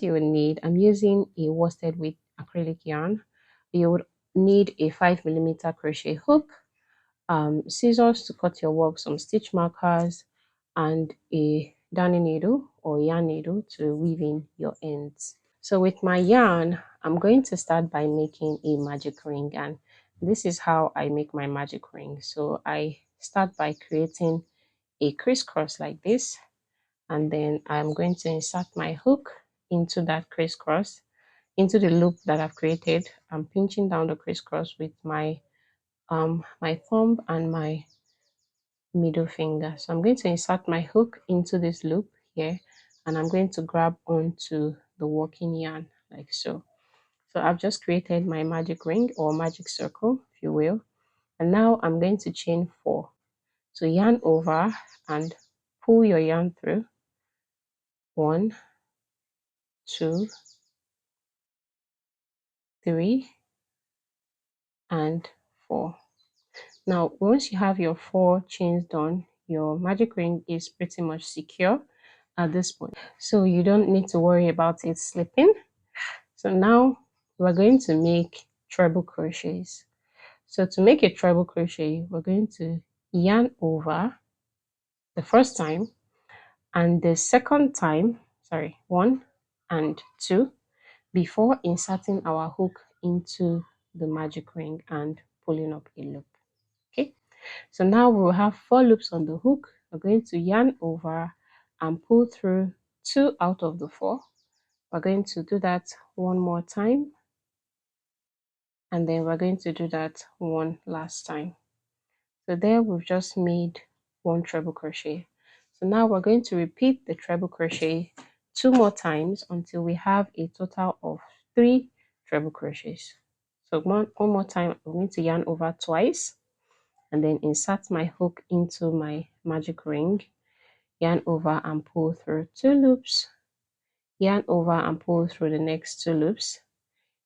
materials you will need, I'm using a worsted weight acrylic yarn. You would need a 5mm crochet hook, scissors to cut your work, some stitch markers, and a darning needle or yarn needle to weave in your ends. So with my yarn, I'm going to start by making a magic ring, and this is how I make my magic ring. So I start by creating a crisscross like this, and then I'm going to insert my hook into that crisscross, into the loop that I've created. I'm pinching down the crisscross with my thumb and my middle finger. So I'm going to insert my hook into this loop here, and I'm going to grab onto the working yarn like so. So I've just created my magic ring or magic circle, if you will. And now I'm going to chain 4. So yarn over and pull your yarn through. 1, 2, 3, and 4. Now, once you have your 4 chains done, your magic ring is pretty much secure at this point. So you don't need to worry about it slipping. So now we're going to make treble crochets. So to make a treble crochet, we're going to yarn over the first time, and the second time, sorry, 1 and 2, before inserting our hook into the magic ring and pulling up a loop. Okay, so now we'll have 4 loops on the hook. We're going to yarn over and pull through 2 out of the 4. We're going to do that one more time, and then we're going to do that one last time. So there we've just made 1 treble crochet. So now we're going to repeat the treble crochet 2 more times until we have a total of 3 treble crochets. So one more time, I'm going to yarn over twice and then insert my hook into my magic ring, yarn over and pull through 2 loops, yarn over and pull through the next 2 loops,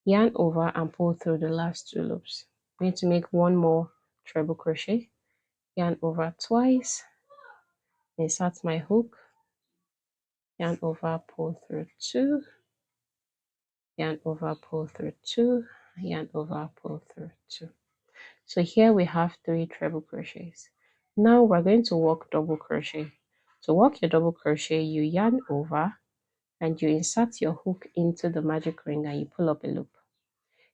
yarn over and pull through the last 2 loops. I'm going to make 1 more treble crochet, yarn over twice, insert my hook, yarn over, pull through 2, yarn over, pull through 2, yarn over, pull through 2. So here we have 3 treble crochets. Now we're going to work double crochet. To work your double crochet, you yarn over and you insert your hook into the magic ring and you pull up a loop.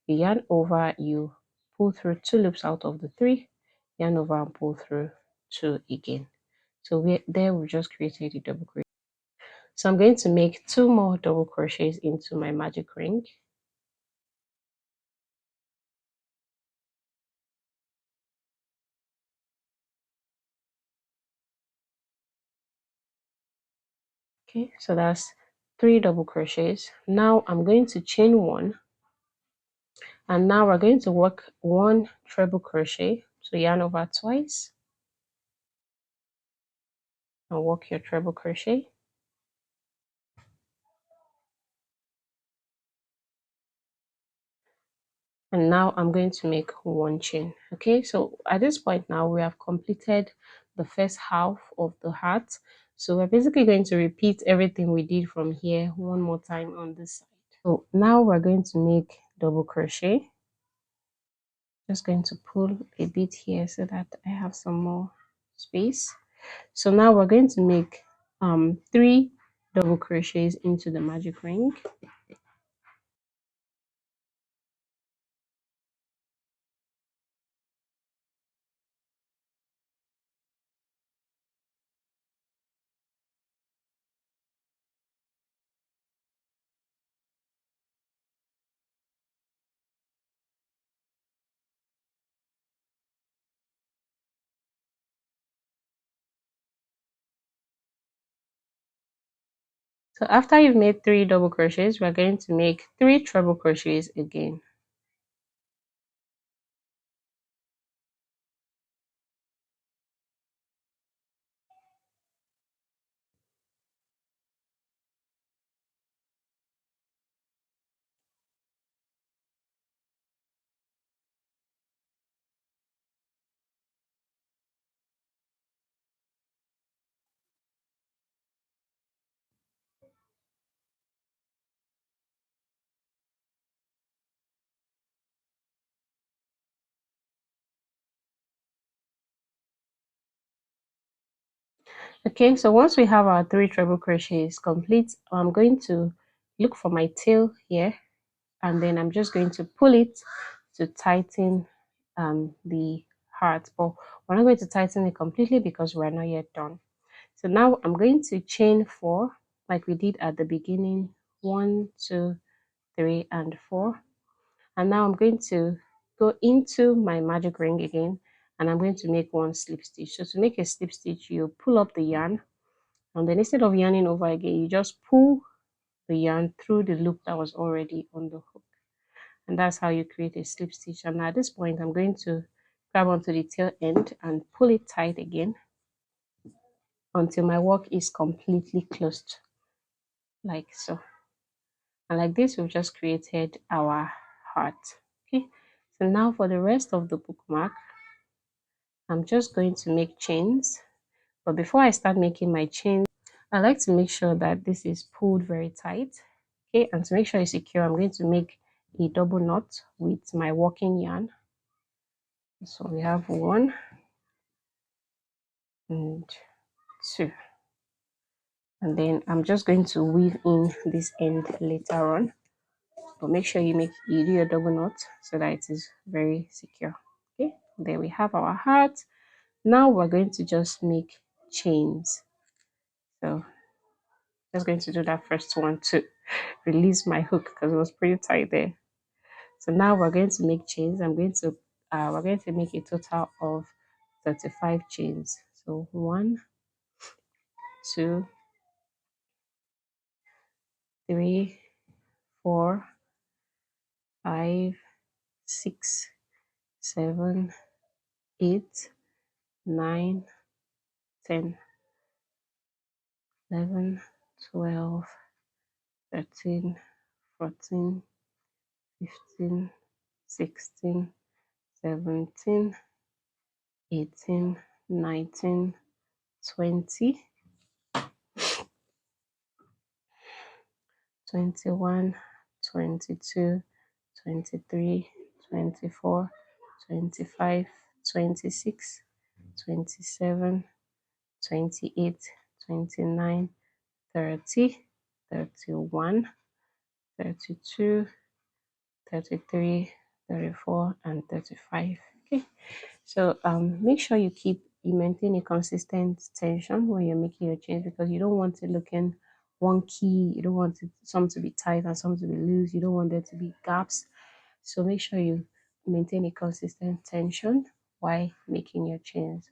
You yarn over, you pull through 2 loops out of the 3, yarn over and pull through 2 again. So we just created a double crochet. So I'm going to make 2 more double crochets into my magic ring. Okay, so that's 3 double crochets. Now I'm going to chain 1, and now we're going to work 1 treble crochet. So yarn over twice and work your treble crochet. And now I'm going to make 1 chain. Okay, so at this point now we have completed the first half of the hat. So we're basically going to repeat everything we did from here one more time on this side. So now we're going to make double crochet. Just going to pull a bit here so that I have some more space. So now we're going to make 3 double crochets into the magic ring. So after you've made 3 double crochets, we're going to make 3 treble crochets again. Okay, so once we have our 3 treble crochets complete, I'm going to look for my tail here, and then I'm just going to pull it to tighten the heart. But we're not going to tighten it completely because we're not yet done. So now I'm going to chain 4 like we did at the beginning. 1, 2, 3, and 4. And now I'm going to go into my magic ring again, and I'm going to make 1 slip stitch. So to make a slip stitch, you pull up the yarn, and then instead of yarning over again, you just pull the yarn through the loop that was already on the hook. And that's how you create a slip stitch. And at this point, I'm going to grab onto the tail end and pull it tight again until my work is completely closed, like so. And like this, we've just created our heart. Okay, so now for the rest of the bookmark, I'm just going to make chains. But before I start making my chains, I like to make sure that this is pulled very tight. Okay, and to make sure it's secure, I'm going to make a double knot with my working yarn. So we have 1 and 2. And then I'm just going to weave in this end later on. But make sure you do your double knot so that it is very secure. Okay, there we have our heart. Now we're going to just make chains. So just going to do that first one to release my hook because it was pretty tight there. So now we're going to make chains. We're going to make a total of 35 chains. So 1, 2, 3, 4, 5, 6, 7, 8, 9, 10, 11, 12, 13, 14, 15, 16, 17, 18, 19, 20, 21, 22, 23, 24, 25, 26, 27, 28, 29, 30, 31, 32, 33, 34, and 35. Okay, so make sure you maintain a consistent tension when you're making your chains, because you don't want it looking wonky. You don't want some to be tight and some to be loose. You don't want there to be gaps. So make sure you maintain a consistent tension while making your chains.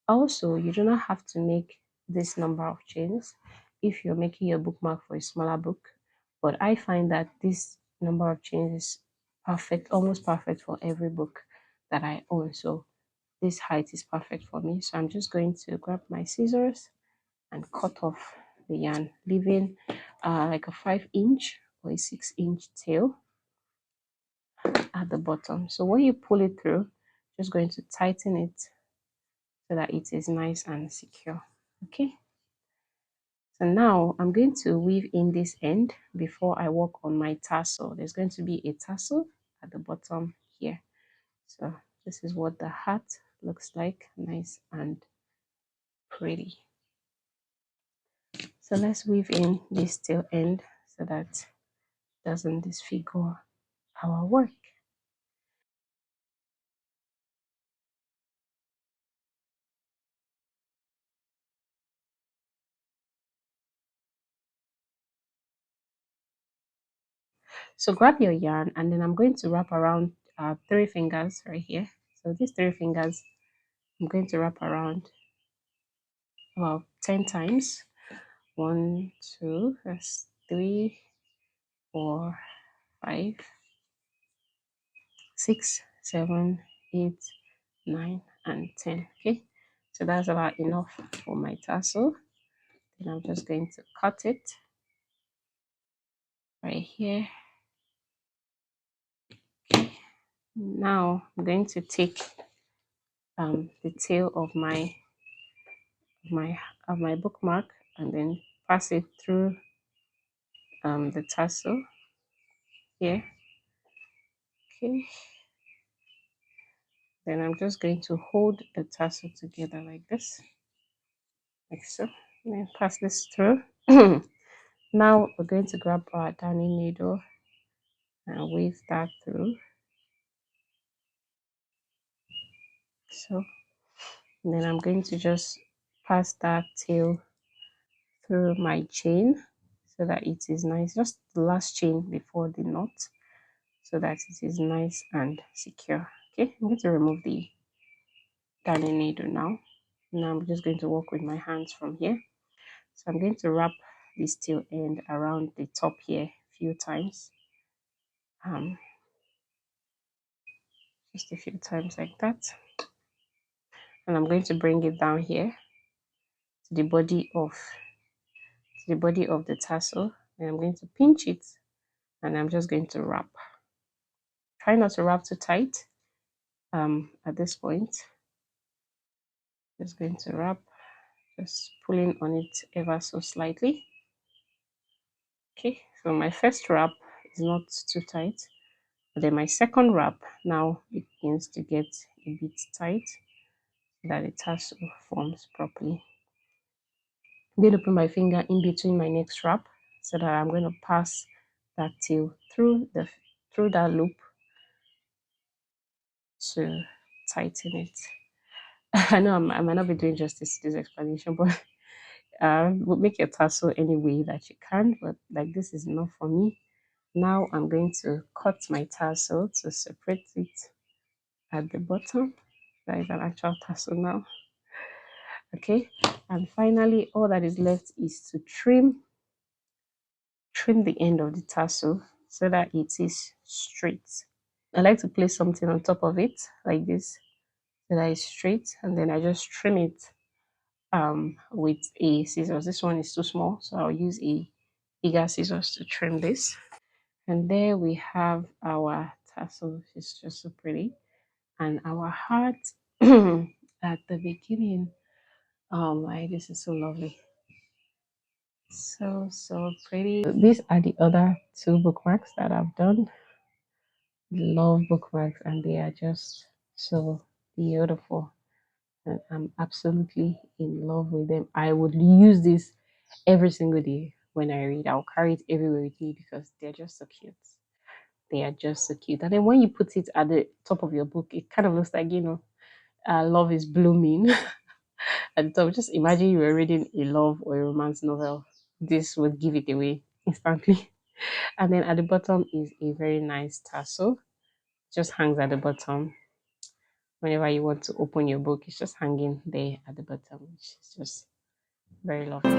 Also, you do not have to make this number of chains if you're making your bookmark for a smaller book. But I find that this number of chains is perfect, almost perfect for every book that I own. So this height is perfect for me. So I'm just going to grab my scissors and cut off the yarn, leaving like a 5-inch or a 6-inch tail at the bottom. So when you pull it through, just going to tighten it so that it is nice and secure. Okay, so now I'm going to weave in this end before I work on my tassel. There's going to be a tassel at the bottom here. So this is what the hat looks like, nice and pretty. So let's weave in this tail end so that it doesn't disfigure our work. So grab your yarn, and then I'm going to wrap around 3 fingers right here. So these 3 fingers, I'm going to wrap around about 10 times. 1, 2, that's 3, 4, 5, 6, 7, 8, 9, and 10. Okay, so that's about enough for my tassel. Then I'm just going to cut it right here. Okay, now I'm going to take the tail of my my bookmark and then pass it through the tassel here. Okay, then I'm just going to hold the tassel together like this. like so. Then pass this through. Now we're going to grab our darning needle and weave that through. So, and then I'm going to just pass that tail through my chain so that it is nice, just the last chain before the knot, so that it is nice and secure. Okay, I'm going to remove the darning needle now. Now I'm just going to work with my hands from here. So I'm going to wrap this tail end around the top here a few times, just a few times like that. And I'm going to bring it down here to the body of the tassel, and I'm going to pinch it, and I'm just going to wrap. Try not to wrap too tight at this point. Just going to wrap, just pulling on it ever so slightly. Okay, so my first wrap is not too tight, but then my second wrap now begins to get a bit tight so that the tassel forms properly. I'm going to put my finger in between my next wrap so that I'm going to pass that tail through that loop to tighten it. I know I might not be doing justice to this explanation, but we'll make your tassel any way that you can, but like this is enough for me. Now I'm going to cut my tassel to separate it at the bottom. That is an actual tassel now. Okay, and finally all that is left is to trim the end of the tassel so that it is straight. I like to place something on top of it like this so that it's straight, and then I just trim it with a scissors. This one is too small, so I'll use a bigger scissors to trim this. And there we have our tassel. It's just so pretty. And our heart at the beginning. Oh my, this is so lovely. So pretty. These are the other two bookmarks that I've done. Love bookmarks, and they are just so beautiful. And I'm absolutely in love with them. I would use this every single day when I read. I'll carry it everywhere with me because they're just so cute. They are just so cute. And then when you put it at the top of your book, it kind of looks like, love is blooming at the top. Just imagine you were reading a love or a romance novel. This would give it away instantly. And then at the bottom is a very nice tassel. Just hangs at the bottom. Whenever you want to open your book, it's just hanging there at the bottom, which is just very lovely.